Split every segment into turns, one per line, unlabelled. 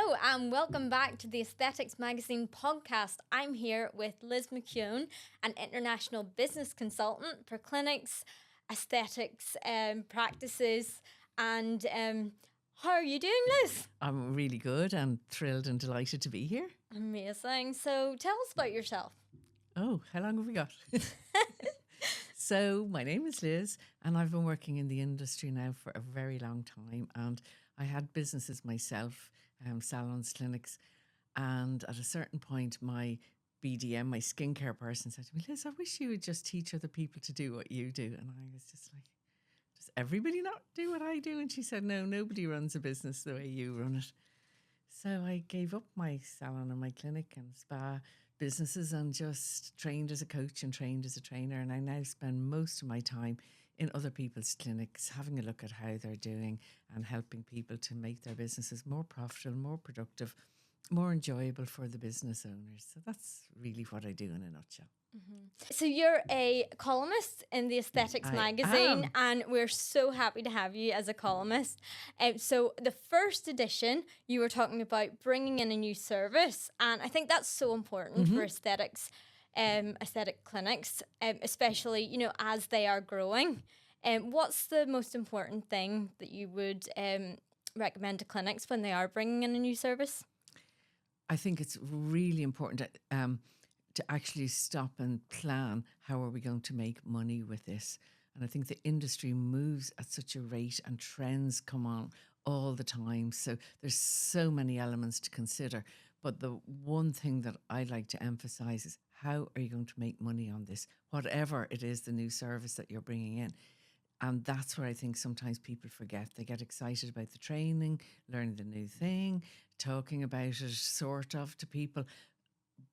Hello and welcome back to the Aesthetics Magazine podcast. I'm here with Liz McKeon, an international business consultant for clinics, aesthetics practices, and how are you doing, Liz?
I'm really good. I'm thrilled and delighted to be here.
Amazing. So tell us about yourself.
Oh, how long have we got? So, my name is Liz, and I've been working in the industry now for a very long time. And I had businesses myself, salons, clinics. And at a certain point, my BDM, my skincare person, said to me, Liz, I wish you would just teach other people to do what you do. And I was just like, does everybody not do what I do? And she said, no, nobody runs a business the way you run it. So I gave up my salon and my clinic and spa businesses and just trained as a coach and trained as a trainer. And I now spend most of my time in other people's clinics, having a look at how they're doing and helping people to make their businesses more profitable, more productive, more enjoyable for the business owners. So that's really what I do in a nutshell.
So you're a columnist in the Aesthetics Magazine, and we're so happy to have you as a columnist. So the first edition, you were talking about bringing in a new service, and I think that's so important for aesthetics, aesthetic clinics, especially as they are growing. What's the most important thing that you would recommend to clinics when they are bringing in a new service?
I think it's really important to actually stop and plan how are we going to make money with this. And I think the industry moves at such a rate and trends come on all the time. So there's so many elements to consider. But the one thing that I like to emphasize is how are you going to make money on this, whatever it is, the new service that you're bringing in. And that's where I think sometimes people forget. They get excited about the training, learning the new thing, talking about it sort of to people.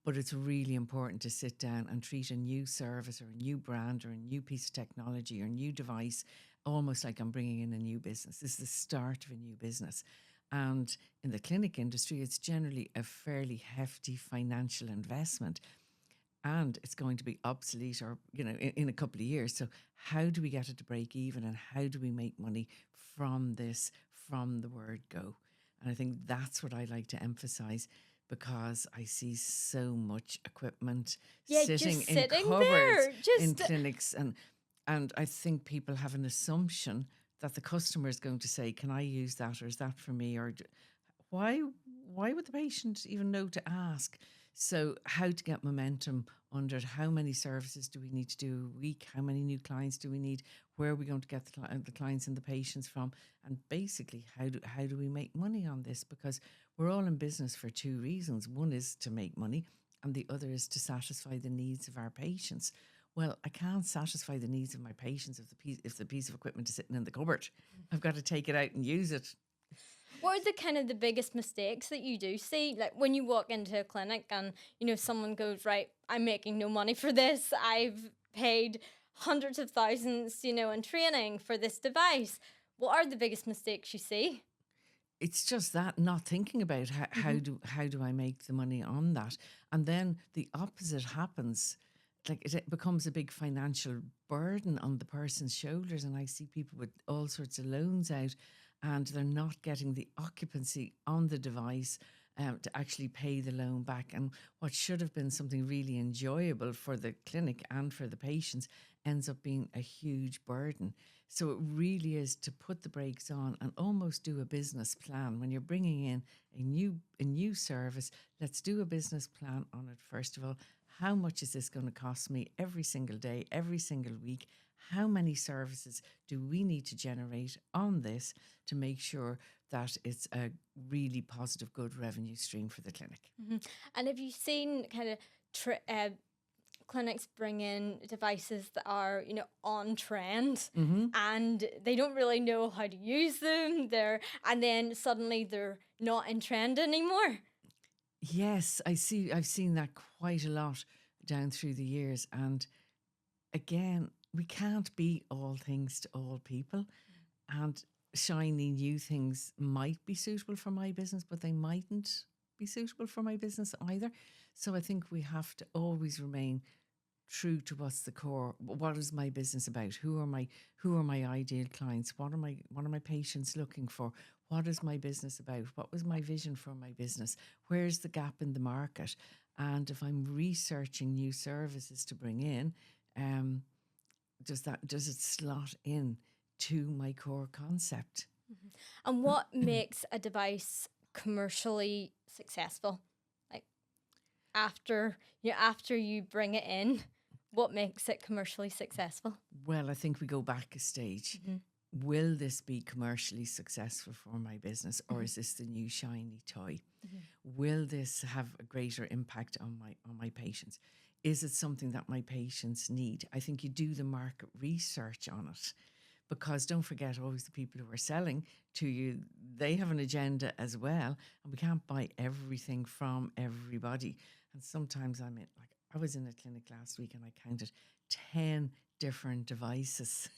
But it's really important to sit down and treat a new service or a new brand or a new piece of technology or a new device almost like I'm bringing in a new business. This is the start of a new business. And in the clinic industry, it's generally a fairly hefty financial investment. And it's going to be obsolete or, in a couple of years. So how do we get it to break even and how do we make money from this, from the word go? And I think that's what I like to emphasize, because I see so much equipment sitting in cupboards in clinics. And I think people have an assumption that the customer is going to say, can I use that, or is that for me? Or why would the patient even know to ask? So how to get momentum under it? How many services do we need to do a week? How many new clients do we need? Where are we going to get the clients and the patients from? And basically, how do we make money on this? Because we're all in business for two reasons. One is to make money, and the other is to satisfy the needs of our patients. Well, I can't satisfy the needs of my patients if the piece of equipment is sitting in the cupboard. I've got to take it out and use it.
What are the kind of the biggest mistakes that you do see? Like when you walk into a clinic and, someone goes, right, I'm making no money for this. I've paid hundreds of thousands, in training for this device. What are the biggest mistakes you see?
It's just that, not thinking about how do I make the money on that. And then the opposite happens. Like it becomes a big financial burden on the person's shoulders. And I see people with all sorts of loans out, and they're not getting the occupancy on the device to actually pay the loan back. And what should have been something really enjoyable for the clinic and for the patients ends up being a huge burden. So it really is to put the brakes on and almost do a business plan. When you're bringing in a new service, let's do a business plan on it first of all. How much is this going to cost me every single day, every single week? How many services do we need to generate on this to make sure that it's a really positive, good revenue stream for the clinic?
Mm-hmm. And have you seen kind of clinics bring in devices that are, on trend, and they don't really know how to use them? And then suddenly they're not in trend anymore.
Yes, I've seen that quite a lot down through the years. And again, we can't be all things to all people. And shiny new things might be suitable for my business, but they mightn't be suitable for my business either. So I think we have to always remain true to what's the core. What is my business about? Who are my ideal clients? What are my patients looking for? What is my business about? What was my vision for my business? Where's the gap in the market? And if I'm researching new services to bring in, does it slot in to my core concept?
And what makes a device commercially successful? Like after you bring it in, what makes it commercially successful?
Well, I think we go back a stage. Will this be commercially successful for my business, or is this the new shiny toy? Will this have a greater impact on my patients? Is it something that my patients need? I think you do the market research on it, because don't forget, always the people who are selling to you, they have an agenda as well, and we can't buy everything from everybody. And sometimes I was in a clinic last week and I counted 10 different devices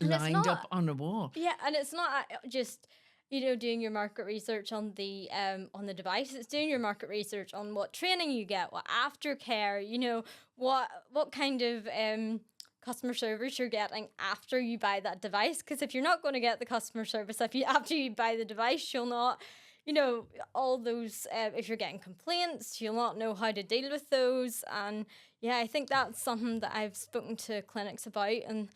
lined up on a wall.
Yeah, and it's not just doing your market research on the device. It's doing your market research on what training you get, what aftercare, what kind of customer service you're getting after you buy that device. Because if you're not going to get the customer service after you buy the device, you'll not, all those. If you're getting complaints, you'll not know how to deal with those. And yeah, I think that's something that I've spoken to clinics about, and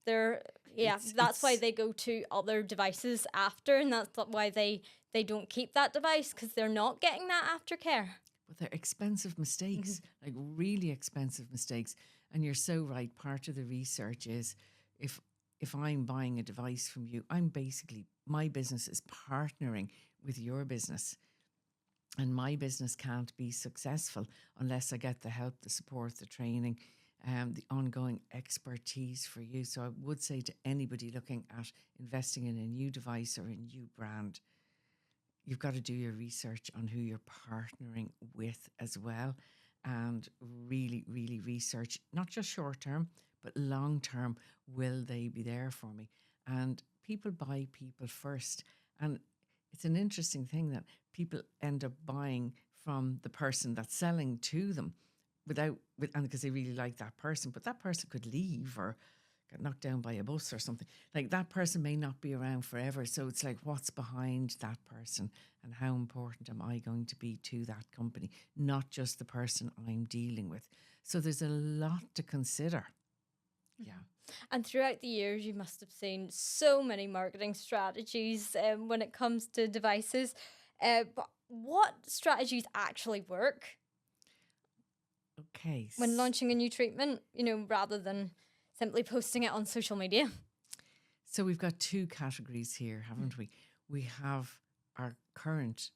that's why they go to other devices after, and that's why they don't keep that device, because they're not getting that aftercare.
But they're expensive mistakes, like really expensive mistakes. And you're so right. Part of the research is if I'm buying a device from you, my business is partnering with your business. And my business can't be successful unless I get the help, the support, the training, the ongoing expertise for you. So I would say to anybody looking at investing in a new device or a new brand, you've got to do your research on who you're partnering with as well, and really, really research, not just short term, but long term. Will they be there for me? And people buy people first. And it's an interesting thing that people end up buying from the person that's selling to them and because they really like that person, but that person could leave or get knocked down by a bus or something. Like, that person may not be around forever. So it's like, what's behind that person and how important am I going to be to that company, not just the person I'm dealing with. So there's a lot to consider. Yeah.
And throughout the years, you must have seen so many marketing strategies when it comes to devices. But what strategies actually work?
Okay.
When launching a new treatment, rather than simply posting it on social media.
So we've got two categories here, haven't we? We have our current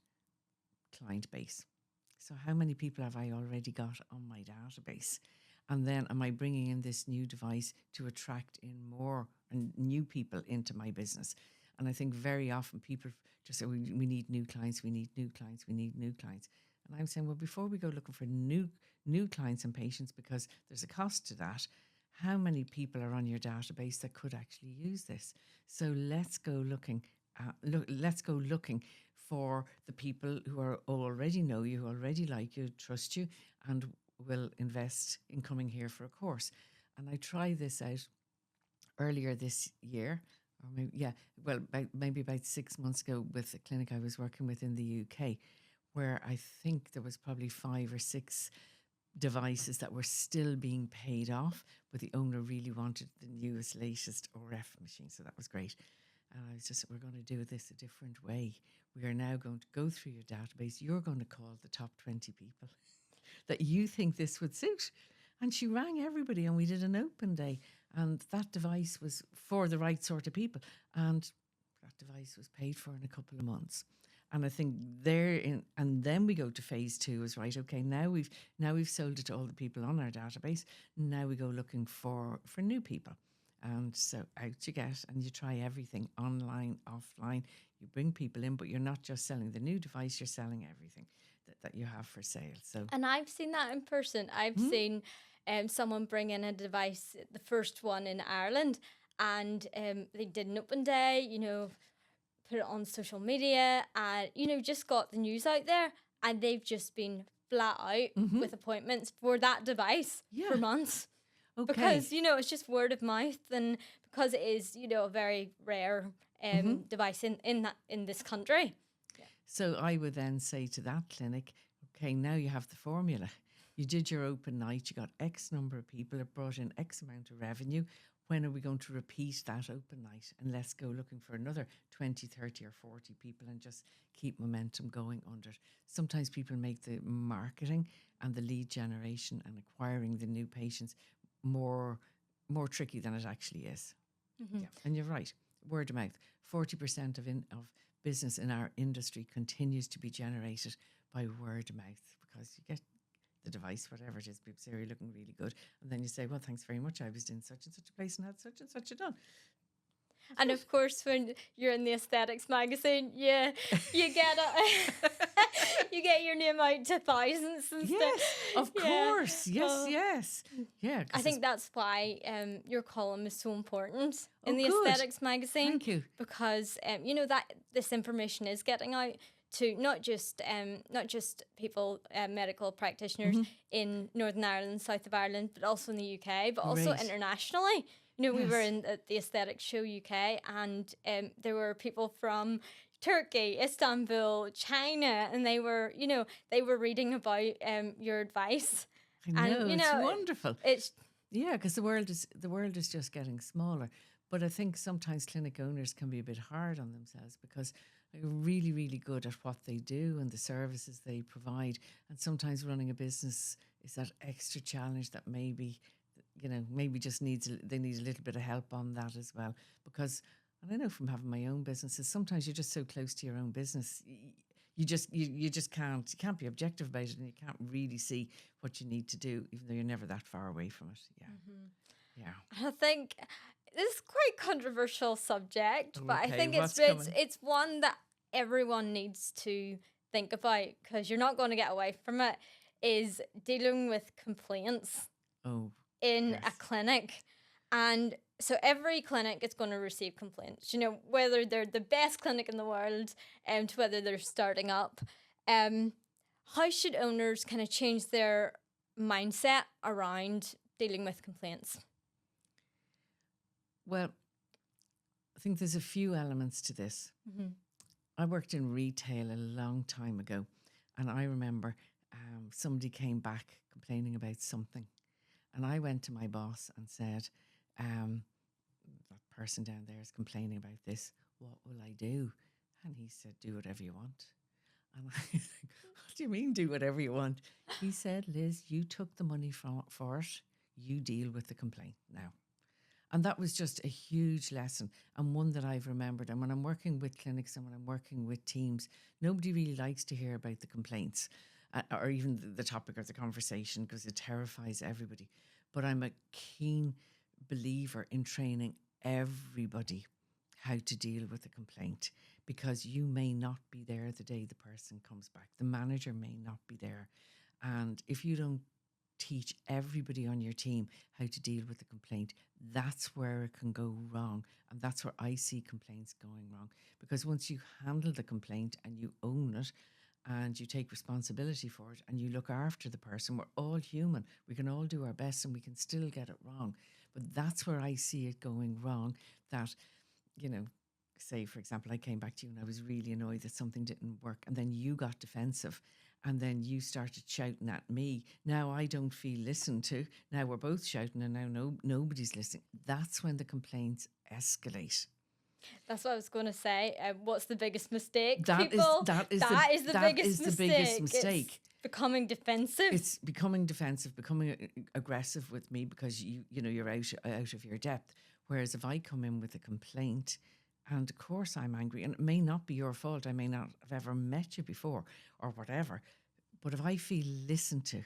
client base. So how many people have I already got on my database? And then am I bringing in this new device to attract in more and new people into my business? And I think very often people just say, we need new clients, we need new clients, we need new clients. And I'm saying, well, before we go looking for new clients and patients, because there's a cost to that, how many people are on your database that could actually use this? So let's go looking for the people who already know you, who already like you, trust you, and will invest in coming here for a course. And I tried this out earlier this year, or maybe about 6 months ago, with a clinic I was working with in the UK, where I think there was probably 5 or 6 devices that were still being paid off, but the owner really wanted the newest, latest RF machine. So that was great. And I was just, we're going to do this a different way. We are now going to go through your database. You're going to call the top 20 people that you think this would suit. And she rang everybody, and we did an open day. And that device was for the right sort of people. And that device was paid for in a couple of months. And I think and then we go to phase 2 is right. Okay, now we've sold it to all the people on our database. Now we go looking for new people. And so out you get, and you try everything, online, offline. You bring people in, but you're not just selling the new device, you're selling everything that you have for sale. So, and
I've seen that in person. I've seen someone bring in a device, the first one in Ireland, and they did an open day, put it on social media, and just got the news out there, and they've just been flat out with appointments for that device for months.
Okay.
Because, it's just word of mouth, and because it is, a very rare device in this country. Yeah.
So I would then say to that clinic, okay, now you have the formula. You did your open night, you got X number of people, it brought in X amount of revenue. When are we going to repeat that open night? And let's go looking for another 20, 30 or 40 people and just keep momentum going under it. Sometimes people make the marketing and the lead generation and acquiring the new patients more tricky than it actually is. Yeah, and you're right. Word of mouth. 40% of business in our industry continues to be generated by word of mouth, because you get the device, whatever it is, people say, you're looking really good. And then you say, well, thanks very much. I was in such and such a place and had such and such a done.
And of course, when you're in the aesthetics magazine, you get you get your name out to thousands and stuff.
Yes, of course. Yes. Yeah.
I think that's why your column is so important in the
good.
aesthetics magazine.
Thank you.
Because that this information is getting out to not just people, medical practitioners in Northern Ireland, South of Ireland, but also in the UK, but also internationally. We were in the Aesthetics Show UK, and there were people from Turkey, Istanbul, China, and they were reading about your advice.
I know,
and,
it's wonderful. Because the world is just getting smaller. But I think sometimes clinic owners can be a bit hard on themselves, because they're really, really good at what they do and the services they provide. And sometimes running a business is that extra challenge that maybe just they need a little bit of help on that as well. Because, and I know from having my own businesses, sometimes you're just so close to your own business, you just can't be objective about it, and you can't really see what you need to do, even though you're never that far away from it. Yeah.
I think this is quite a controversial subject, but I think it's one that everyone needs to think about, because you're not going to get away from it, is dealing with complaints in a clinic. And so every clinic is going to receive complaints, whether they're the best clinic in the world to whether they're starting up. How should owners kind of change their mindset around dealing with complaints?
Well, I think there's a few elements to this. I worked in retail a long time ago, and I remember somebody came back complaining about something, and I went to my boss and said, that person down there is complaining about this. What will I do? And he said, do whatever you want. And I think, what do you mean do whatever you want? He said, Liz, you took the money for it. You deal with the complaint now. And that was just a huge lesson, and one that I've remembered. And when I'm working with clinics and when I'm working with teams, nobody really likes to hear about the complaints or even the topic or the conversation, because it terrifies everybody. But I'm a keen believer in training everybody how to deal with a complaint, because you may not be there the day the person comes back. The manager may not be there. And if you don't teach everybody on your team how to deal with the complaint, that's where it can go wrong. And that's where I see complaints going wrong. Because once you handle the complaint and you own it and you take responsibility for it and you look after the person, we're all human. We can all do our best and we can still get it wrong. But that's where I see it going wrong. That, say, for example, I came back to you and I was really annoyed that something didn't work. And then you got defensive. And then you started shouting at me. Now I don't feel listened to. Now we're both shouting and now nobody's listening. That's when the complaints escalate.
That's what I was going to say. What's the biggest mistake,
that
people?
That is
the biggest mistake. It's becoming defensive.
It's becoming defensive, becoming aggressive with me because you're out of your depth. Whereas if I come in with a complaint, and of course I'm angry, and it may not be your fault, I may not have ever met you before or whatever, but if I feel listened to,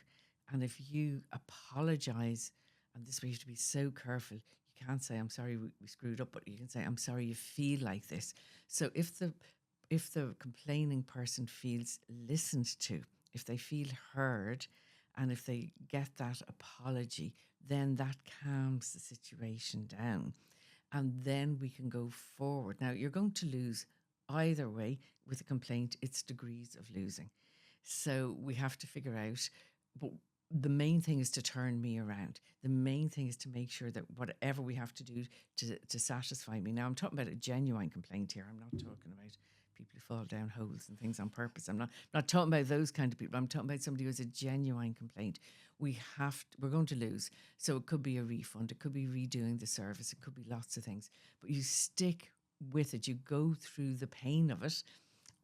and if you apologise, and this way you have to be so careful, you can't say, I'm sorry we screwed up, but you can say, I'm sorry you feel like this. So if the complaining person feels listened to, if they feel heard, and if they get that apology, then that calms the situation down. And then we can go forward. Now, you're going to lose either way. With a complaint, it's degrees of losing. So we have to figure out, but the main thing is to turn me around. The main thing is to make sure that whatever we have to do to satisfy me. Now, I'm talking about a genuine complaint here. I'm not talking about people who fall down holes and things on purpose. I'm not talking about those kind of people. I'm talking about somebody who has a genuine complaint. We're going to lose. So it could be a refund. It could be redoing the service. It could be lots of things. But you stick with it. You go through the pain of it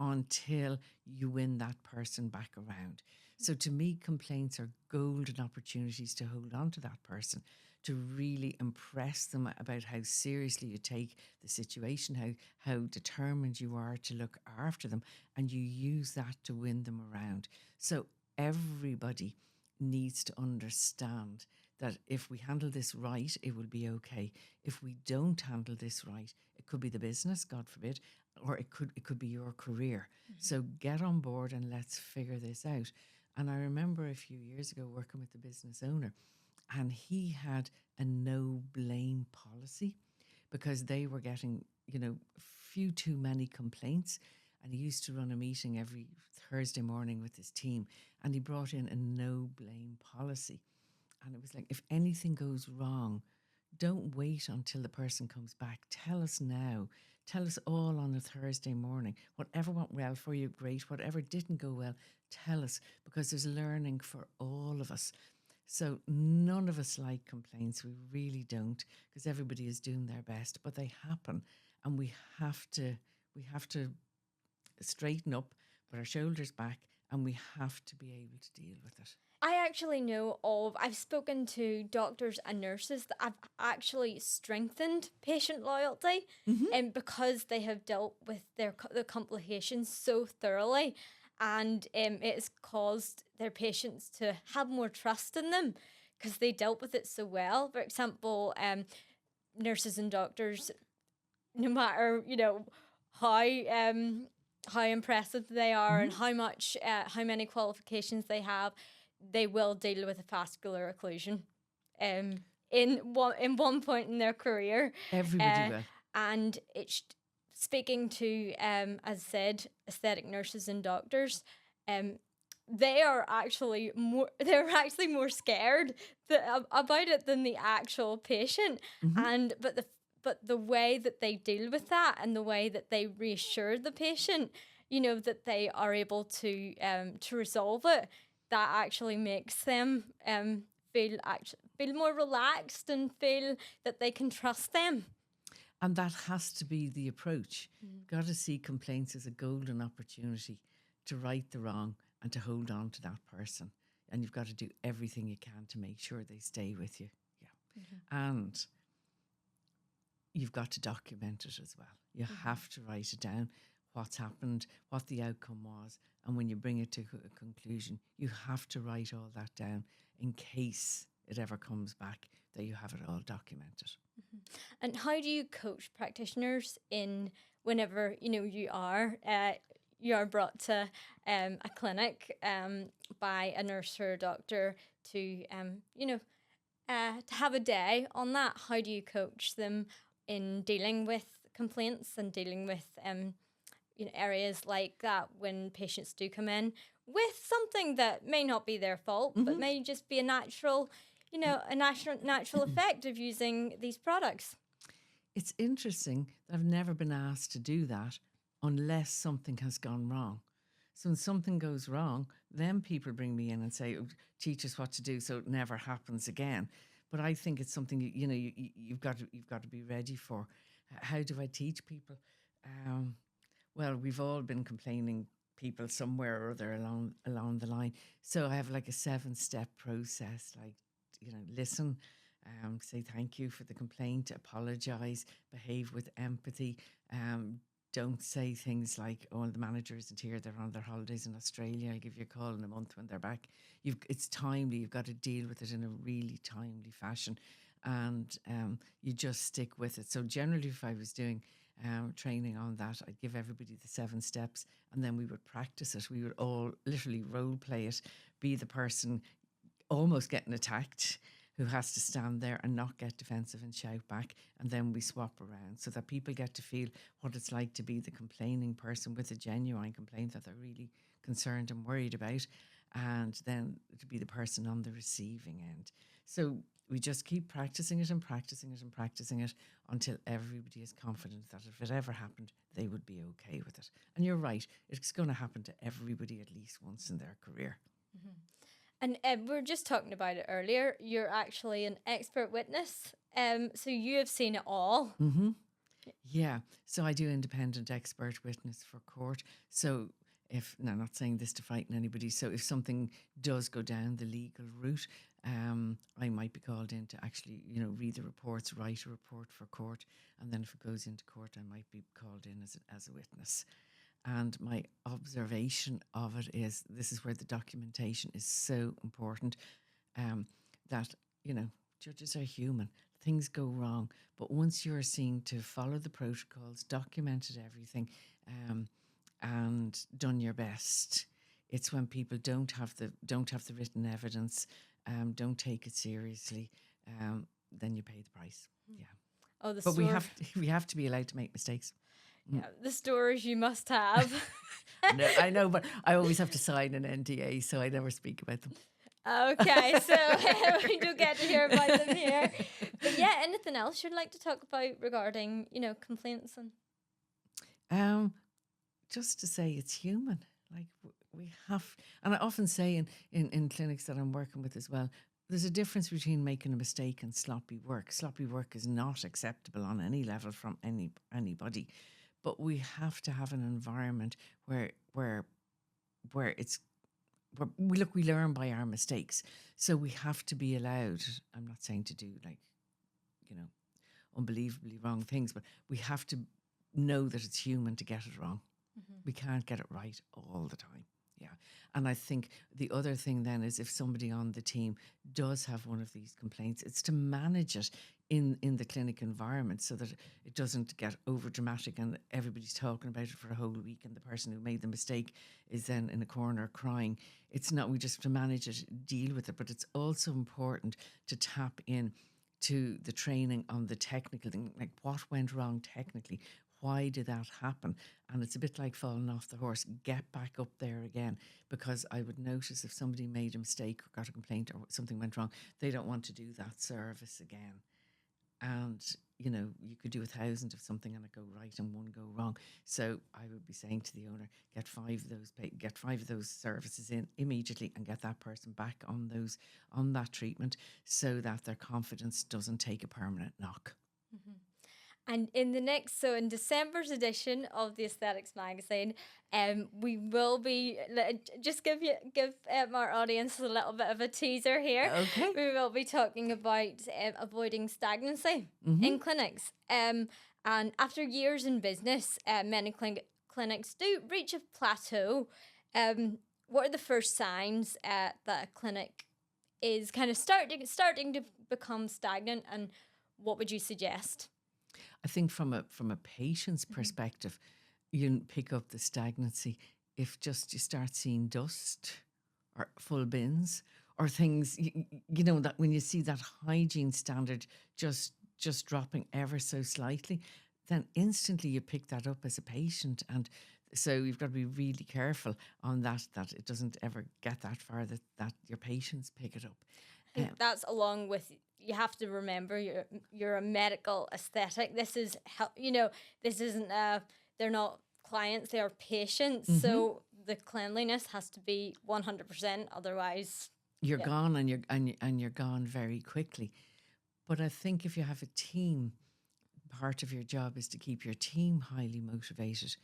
until you win that person back around. So to me, complaints are golden opportunities to hold on to that person, to really impress them about how seriously you take the situation, how determined you are to look after them, and you use that to win them around. So everybody needs to understand that if we handle this right, it will be okay. If we don't handle this right, it could be the business, God forbid, or it could be your career. So get on board and let's figure this out. And I remember a few years ago working with the business owner, and he had a no blame policy because they were getting, few too many complaints. And he used to run a meeting every Thursday morning with his team, and he brought in a no blame policy. And it was like, if anything goes wrong, don't wait until the person comes back. Tell us now. Tell us all on a Thursday morning. Whatever went well for you, great. Whatever didn't go well, tell us, because there's learning for all of us. So none of us like complaints. We really don't, because everybody is doing their best, but they happen, and we have to straighten up, put our shoulders back, and we have to be able to deal with it.
I actually I've spoken to doctors and nurses that have actually strengthened patient loyalty, and because they have dealt with the complications so thoroughly, and it has caused their patients to have more trust in them because they dealt with it so well. For example, nurses and doctors, no matter how impressive they are and how many qualifications they have, they will deal with a vascular occlusion in one point in their career.
Everybody will.
And it's speaking to, as I said, aesthetic nurses and doctors, they're actually more scared about it than the actual patient. But the way that they deal with that, and the way that they reassure the patient, that they are able to resolve it, that actually makes them feel more relaxed and feel that they can trust them.
And that has to be the approach. Got to see complaints as a golden opportunity to right the wrong and to hold on to that person. And you've got to do everything you can to make sure they stay with you. Yeah. And you've got to document it as well. You have to write it down, what's happened, what the outcome was. And when you bring it to a conclusion, you have to write all that down in case it ever comes back, that you have it all documented.
And how do you coach practitioners in whenever you are brought to a clinic by a nurse or a doctor to have a day on that? How do you coach them in dealing with complaints and dealing with areas like that when patients do come in with something that may not be their fault, but may just be a natural effect of using these products?
It's interesting that I've never been asked to do that unless something has gone wrong. So when something goes wrong, then people bring me in and say, teach us what to do so it never happens again. But I think it's something you've got to be ready for. How do I teach people? Well, we've all been complaining people somewhere or other along the line. So I have like a 7-step process, like, listen, say thank you for the complaint, apologise, behave with empathy. Don't say things like, oh, the manager isn't here, they're on their holidays in Australia, I'll give you a call in a month when they're back. It's timely, you've got to deal with it in a really timely fashion, and you just stick with it. So generally, if I was doing training on that, I'd give everybody the 7 steps, and then we would practice it. We would all literally role play it, be the person almost getting attacked, who has to stand there and not get defensive and shout back, and then we swap around so that people get to feel what it's like to be the complaining person with a genuine complaint that they're really concerned and worried about, and then to be the person on the receiving end. So we just keep practicing it and practicing it and practicing it until everybody is confident that if it ever happened, they would be okay with it. And you're right, it's going to happen to everybody at least once in their career.
And we were just talking about it earlier. You're actually an expert witness. So you have seen it all.
Mm-hmm. Yeah. So I do independent expert witness for court. So if, now I'm not saying this to frighten anybody, so if something does go down the legal route, I might be called in to actually, read the reports, write a report for court. And then if it goes into court, I might be called in as a witness. And my observation of it is, this is where the documentation is so important, that, judges are human. Things go wrong. But once you're seen to follow the protocols, documented everything, and done your best, it's when people don't have the written evidence, don't take it seriously, then you pay the price. Yeah.
Oh,
but we have to be allowed to make mistakes.
Yeah, the stories you must have.
No, I know, but I always have to sign an NDA, so I never speak about them.
Okay, so we do get to hear about them here. But yeah, anything else you'd like to talk about regarding, complaints and?
Just to say it's human. Like we have, and I often say in clinics that I'm working with as well, there's a difference between making a mistake and sloppy work. Sloppy work is not acceptable on any level from anybody. But we have to have an environment where we learn by our mistakes. So we have to be allowed, I'm not saying to do unbelievably wrong things, but we have to know that it's human to get it wrong. Mm-hmm. We can't get it right all the time. Yeah. And I think the other thing then is if somebody on the team does have one of these complaints, it's to manage it in the clinic environment so that it doesn't get over dramatic and everybody's talking about it for a whole week and the person who made the mistake is then in a corner crying. It's not, we just have to manage it, deal with it, but it's also important to tap in to the training on the technical thing, like what went wrong technically. Why did that happen? And it's a bit like falling off the horse. Get back up there again, because I would notice if somebody made a mistake or got a complaint or something went wrong, they don't want to do that service again. And, you could do 1,000 of something and it go right and one go wrong. So I would be saying to the owner, get 5 of those services in immediately and get that person back on that treatment so that their confidence doesn't take a permanent knock.
Mm-hmm. And in December's edition of the Aesthetics magazine, we will be just give our audience a little bit of a teaser here.
Okay.
We will be talking about avoiding stagnancy in clinics. And after years in business, many clinics do reach a plateau. What are the first signs that a clinic is kind of starting to become stagnant, and what would you suggest?
I think from a patient's perspective, you pick up the stagnancy if just you start seeing dust or full bins or things, that when you see that hygiene standard just dropping ever so slightly, then instantly you pick that up as a patient. And so you've got to be really careful on that it doesn't ever get that far, that your patients pick it up.
I think that's along with, you have to remember you're a medical aesthetic. This is this isn't they're not clients, they are patients. Mm-hmm. So the cleanliness has to be 100%. Otherwise,
you're gone, and you're gone very quickly. But I think if you have a team, part of your job is to keep your team highly motivated.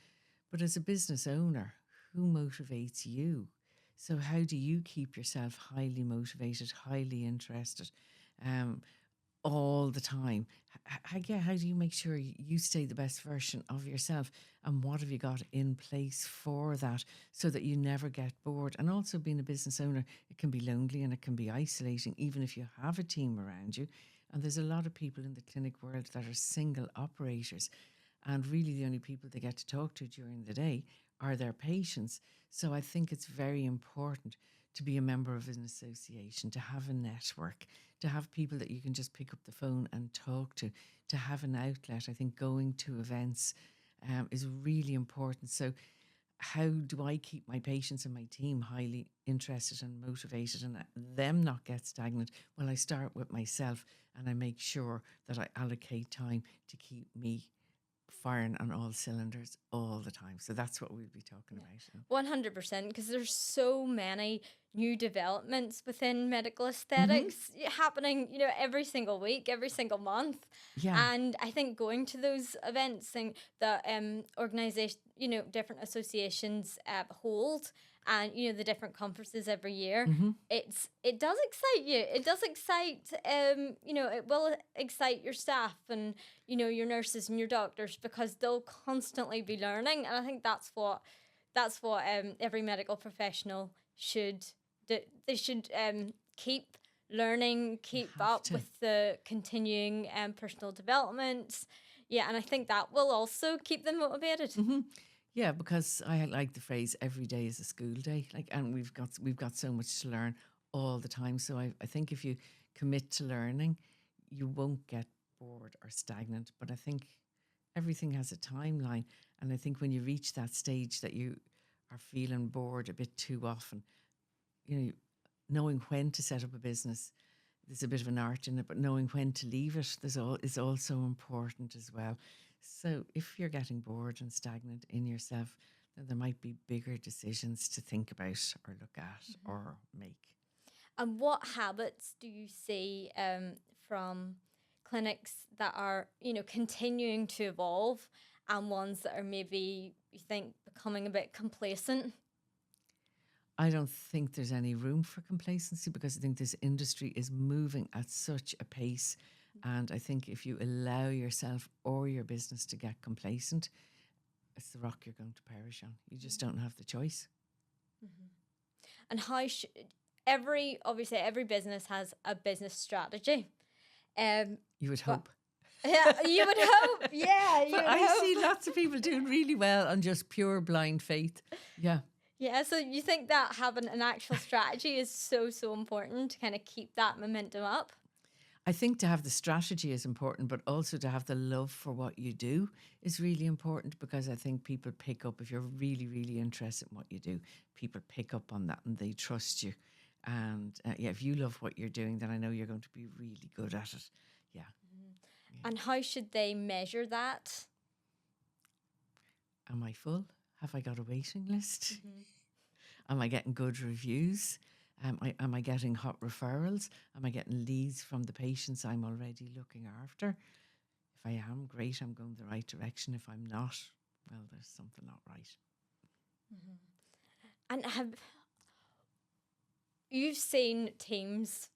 But as a business owner, who motivates you? So how do you keep yourself highly motivated, highly interested, all the time? How do you make sure you stay the best version of yourself? And what have you got in place for that so that you never get bored? And also being a business owner, it can be lonely and it can be isolating, even if you have a team around you. And there's a lot of people in the clinic world that are single operators. And really the only people they get to talk to during the day are their patients. So I think it's very important to be a member of an association, to have a network, to have people that you can just pick up the phone and talk to have an outlet. I think going to events is really important. So how do I keep my patients and my team highly interested and motivated and them not get stagnant? Well, I start with myself and I make sure that I allocate time to keep me firing on all cylinders all the time. So that's what we'll be talking about.
100%, because there's so many new developments within medical aesthetics happening, every single week, every single month.
Yeah.
And I think going to those events and the organization, different associations hold, and the different conferences every year, it does excite you. It does excite it will excite your staff and your nurses and your doctors, because they'll constantly be learning. And I think that's what every medical professional should do. They should keep learning, keep up with the continuing personal development. Yeah, and I think that will also keep them motivated.
Yeah, because I like the phrase "every day is a school day." And we've got so much to learn all the time. So I think if you commit to learning, you won't get bored or stagnant. But I think everything has a timeline, and I think when you reach that stage that you are feeling bored a bit too often, knowing when to set up a business, there's a bit of an art in it, but knowing when to leave it is also important as well. So if you're getting bored and stagnant in yourself, then there might be bigger decisions to think about or look at or make.
And what habits do you see from clinics that are, continuing to evolve, and ones that are maybe, you think, becoming a bit complacent?
I don't think there's any room for complacency, because I think this industry is moving at such a pace. And I think if you allow yourself or your business to get complacent, it's the rock you're going to perish on. You just don't have the choice.
And how should every business has a business strategy?
You would hope.
Yeah, you would hope. Yeah,
but I see lots of people doing really well on just pure blind faith. Yeah.
Yeah, so you think that having an actual strategy is so important to kind of keep that momentum up?
I think to have the strategy is important, but also to have the love for what you do is really important, because I think people pick up, if you're really, really interested in what you do, people pick up on that and they trust you. And if you love what you're doing, then I know you're going to be really good at it. Yeah.
And how should they measure that?
Am I full? Have I got a waiting list? Am I getting good reviews? Am I getting hot referrals? Am I getting leads from the patients I'm already looking after? If I am, great, I'm going the right direction. If I'm not, well, there's something not right.
And you've seen teams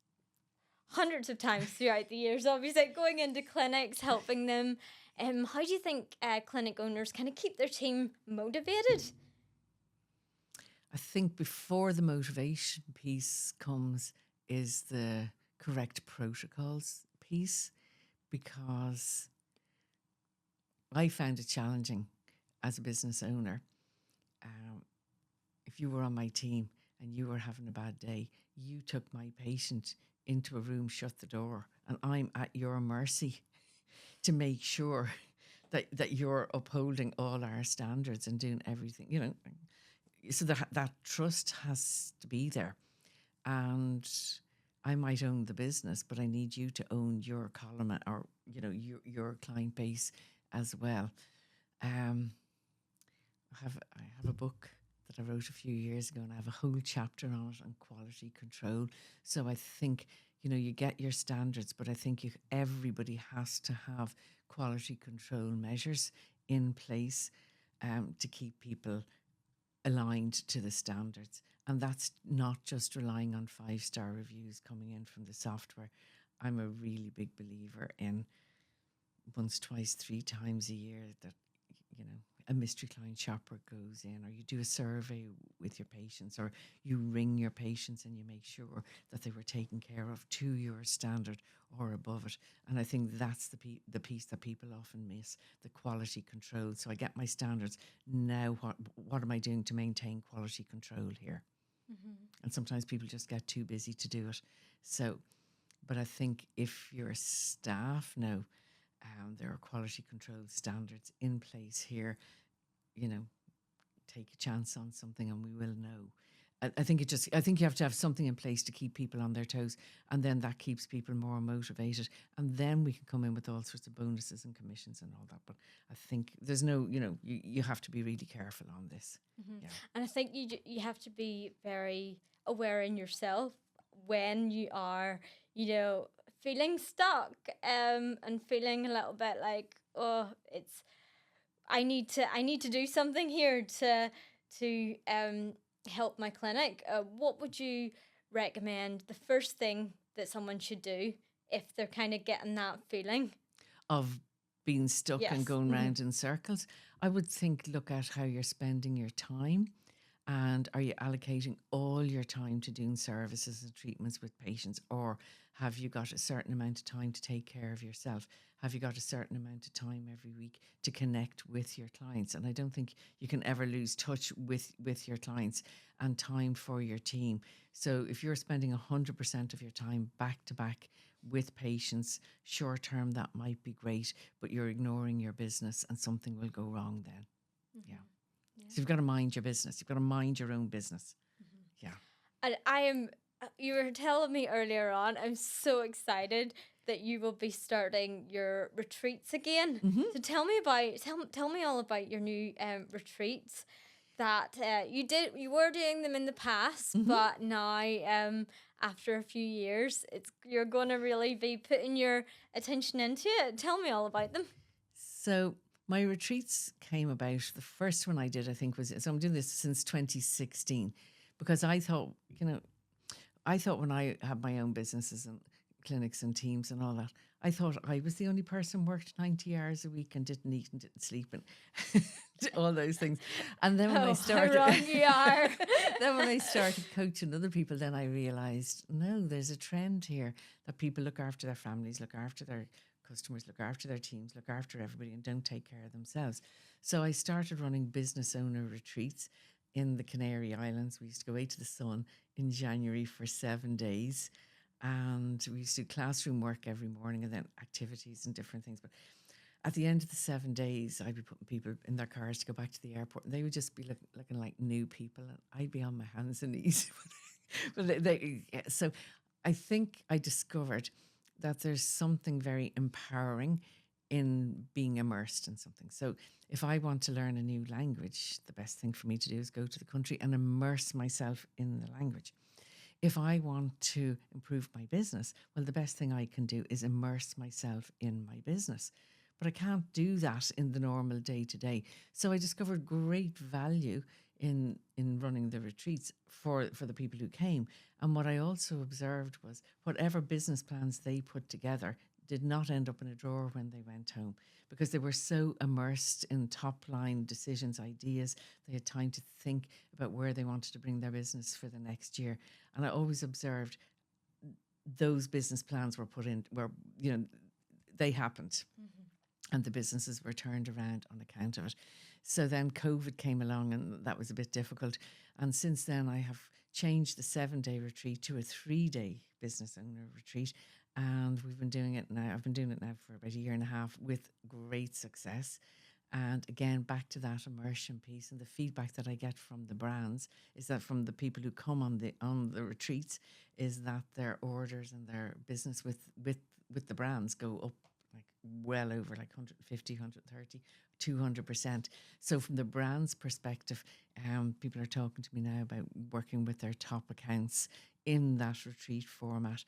hundreds of times throughout the years, obviously, going into clinics, helping them. How do you think clinic owners kind of keep their team motivated?
I think before the motivation piece comes is the correct protocols piece, because I found it challenging as a business owner. If you were on my team and you were having a bad day, you took my patient into a room, shut the door, and I'm at your mercy to make sure that you're upholding all our standards and doing everything, So that trust has to be there. And I might own the business, but I need you to own your column or, your client base as well. I have a book that I wrote a few years ago, and I have a whole chapter on it on quality control. So I think, you get your standards, but I think everybody has to have quality control measures in place to keep people aligned to the standards. And that's not just relying on 5-star reviews coming in from the software. I'm a really big believer in once, twice, 3 times a year that, a mystery client shopper goes in, or you do a survey with your patients, or you ring your patients and you make sure that they were taken care of to your standard or above it. And I think that's the piece that people often miss, the quality control. So I get my standards. Now what am I doing to maintain quality control here? And sometimes people just get too busy to do it. So, but I think if your staff know there are quality control standards in place here, take a chance on something and we will know. I think you have to have something in place to keep people on their toes, and then that keeps people more motivated, and then we can come in with all sorts of bonuses and commissions and all that. But I think there's no, you have to be really careful on this. Yeah.
And I think you have to be very aware in yourself when you are, feeling stuck, and feeling a little bit like, oh, I need to do something here to help my clinic. What would you recommend the first thing that someone should do if they're kind of getting that feeling
Of being stuck
Yes.
and going round in circles? I would think, look at how you're spending your time, and are you allocating all your time to doing services and treatments with patients, or have you got a certain amount of time to take care of yourself? Have you got a certain amount of time every week to connect with your clients? And I don't think you can ever lose touch with your clients and time for your team. So if you're spending 100% of your time back to back with patients, short term, that might be great, but you're ignoring your business and something will go wrong then. Yeah. So you've got to mind your business. You've got to mind your own business. Yeah.
And you were telling me earlier on, I'm so excited that you will be starting your retreats again. So tell me all about your new retreats that you were doing them in the past, but now after a few years, you're going to really be putting your attention into it. Tell me all about them.
So my retreats came about. The first one I did, I think, so I'm doing this since 2016, because I thought when I had my own businesses and clinics and teams and all that, I thought I was the only person worked 90 hours a week and didn't eat and didn't sleep and all those things. And then when I started,
how wrong you are.
then when I started coaching other people, then I realized, no, there's a trend here that people look after their families, look after their customers, look after their teams, look after everybody, and don't take care of themselves. So I started running business owner retreats in the Canary Islands. We used to go away to the sun in January for 7 days. And we used to do classroom work every morning and then activities and different things. But at the end of the 7 days, I'd be putting people in their cars to go back to the airport. And they would just be looking like new people. And I'd be on my hands and knees. So I think I discovered that there's something very empowering in being immersed in something. So if I want to learn a new language, the best thing for me to do is go to the country and immerse myself in the language. If I want to improve my business, well, the best thing I can do is immerse myself in my business. But I can't do that in the normal day-to-day. So I discovered great value in running the retreats for the people who came. And what I also observed was whatever business plans they put together did not end up in a drawer when they went home, because they were so immersed in top-line decisions, ideas. They had time to think about where they wanted to bring their business for the next year. And I always observed those business plans were put in, they happened. And the businesses were turned around on account of it. So then COVID came along and that was a bit difficult. And since then I have changed the 7-day retreat to a 3-day business owner retreat. And we've been doing it now. I've been doing it now for about a year and a half with great success. And again, back to that immersion piece, and the feedback that I get from the brands is that from the people who come on the retreats is that their orders and their business with the brands go up like well over like 150, 130, 200%. So from the brand's perspective, people are talking to me now about working with their top accounts in that retreat format.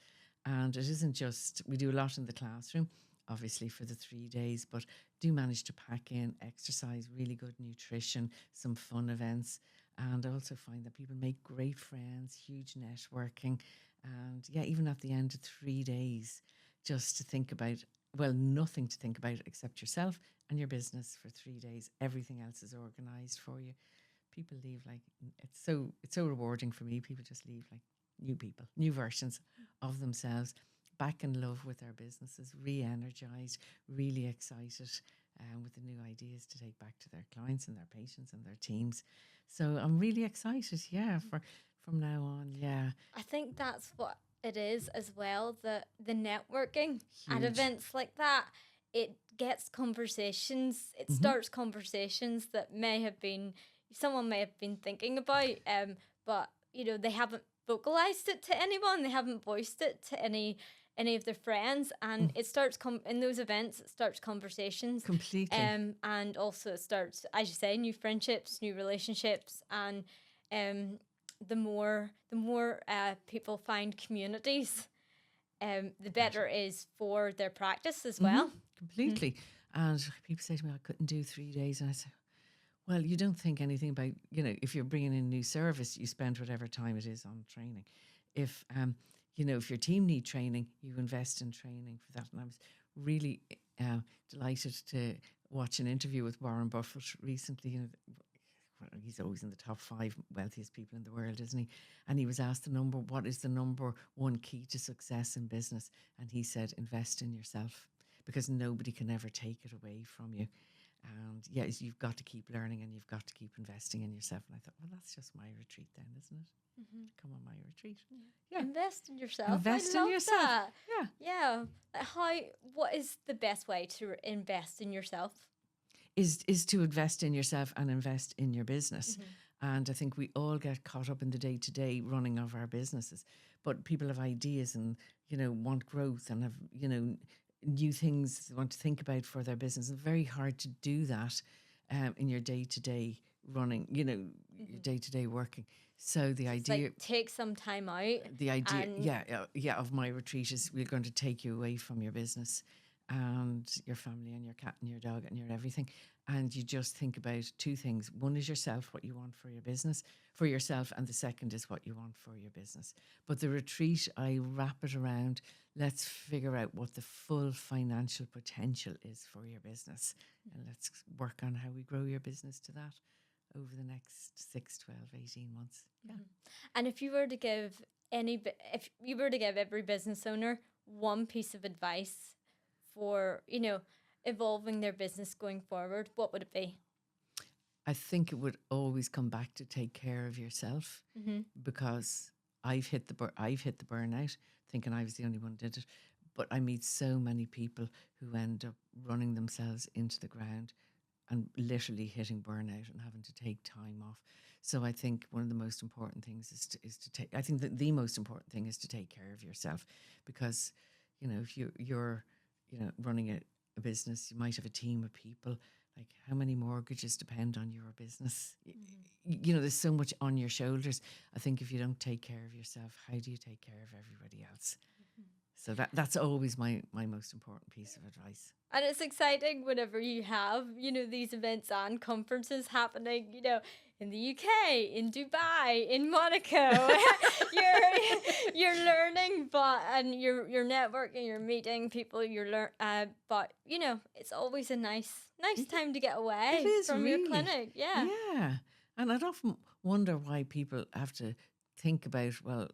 And it isn't just, we do a lot in the classroom, obviously for the 3 days, but do manage to pack in exercise, really good nutrition, some fun events, and I also find that people make great friends, huge networking. And yeah, even at the end of 3 days, just to think about, well, nothing to think about except yourself and your business for 3 days. Everything else is organised for you. People leave like, it's so rewarding for me. People just leave like new people, new versions of themselves, back in love with their businesses, re-energized, really excited with the new ideas to take back to their clients and their patients and their teams. So I'm really excited, from now on,
I think that's what it is as well, the networking at
Huge.
events like that. It gets conversations, it starts conversations that may have been, someone may have been thinking about, but they haven't vocalized it to anyone. They haven't voiced it to any of their friends, and it starts in those events. It starts conversations
completely,
and also it starts, as you say, new friendships, new relationships, and the more people find communities, the better it is for their practice as well.
Completely. And people say to me, I couldn't do 3 days, and I say, well, you don't think anything about, if you're bringing in a new service, you spend whatever time it is on training. If, if your team need training, you invest in training for that. And I was really delighted to watch an interview with Warren Buffett recently. He's always in the top 5 wealthiest people in the world, isn't he? And he was asked what is the number one key to success in business? And he said, invest in yourself, because nobody can ever take it away from you. And yes, you've got to keep learning and you've got to keep investing in yourself. And I thought, well, that's just my retreat then, isn't it? Come on my retreat.
Yeah. Invest in yourself.
Invest in yourself.
That. Yeah. What is the best way to invest in yourself?
Is to invest in yourself and invest in your business. And I think we all get caught up in the day-to-day running of our businesses. But people have ideas and, want growth and have, new things they want to think about for their business. It's very hard to do that in your day-to-day running, your day-to-day working. So the idea,
take some time out.
The idea, of my retreat is we're going to take you away from your business and your family and your cat and your dog and your everything, and you just think about 2 things. One is yourself, what you want for your business, for yourself, and the second is what you want for your business. But the retreat, I wrap it around, let's figure out what the full financial potential is for your business, and let's work on how we grow your business to that over the next 6, 12, 18 months.
And if you were to give every business owner one piece of advice for, evolving their business going forward, what would it be?
I think it would always come back to take care of yourself, because I've hit the burnout thinking I was the only one who did it. But I meet so many people who end up running themselves into the ground and literally hitting burnout and having to take time off. So I think one of the most important things is to take. I think that the most important thing is to take care of yourself, because if you're running a business, you might have a team of people. Like, how many mortgages depend on your business? There's so much on your shoulders. I think if you don't take care of yourself, how do you take care of everybody else? So that's always my most important piece of advice.
And it's exciting whenever you have, these events and conferences happening, in the UK, in Dubai, in Monaco. you're learning, and you're networking, you're meeting people, but it's always a nice time to get away from really your clinic. Yeah.
And I'd often wonder why people have to think about, well,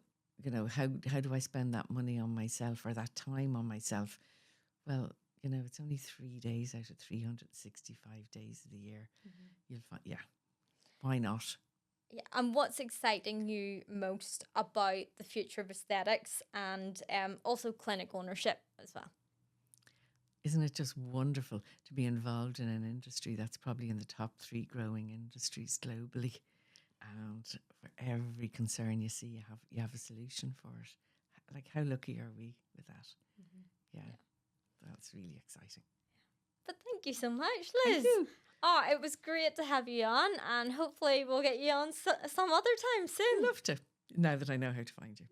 how do I spend that money on myself or that time on myself? Well, it's only 3 days out of 365 days of the year. You'll find, why not?
Yeah, and what's exciting you most about the future of aesthetics and also clinic ownership as well?
Isn't it just wonderful to be involved in an industry that's probably in the top 3 growing industries globally? And for every concern you see, you have a solution for it. Like, how lucky are we with that? That's really exciting.
But thank you so much, Liz.
Thank you.
Oh, it was great to have you on, and hopefully we'll get you on some other time soon.
I'd love to, now that I know how to find you.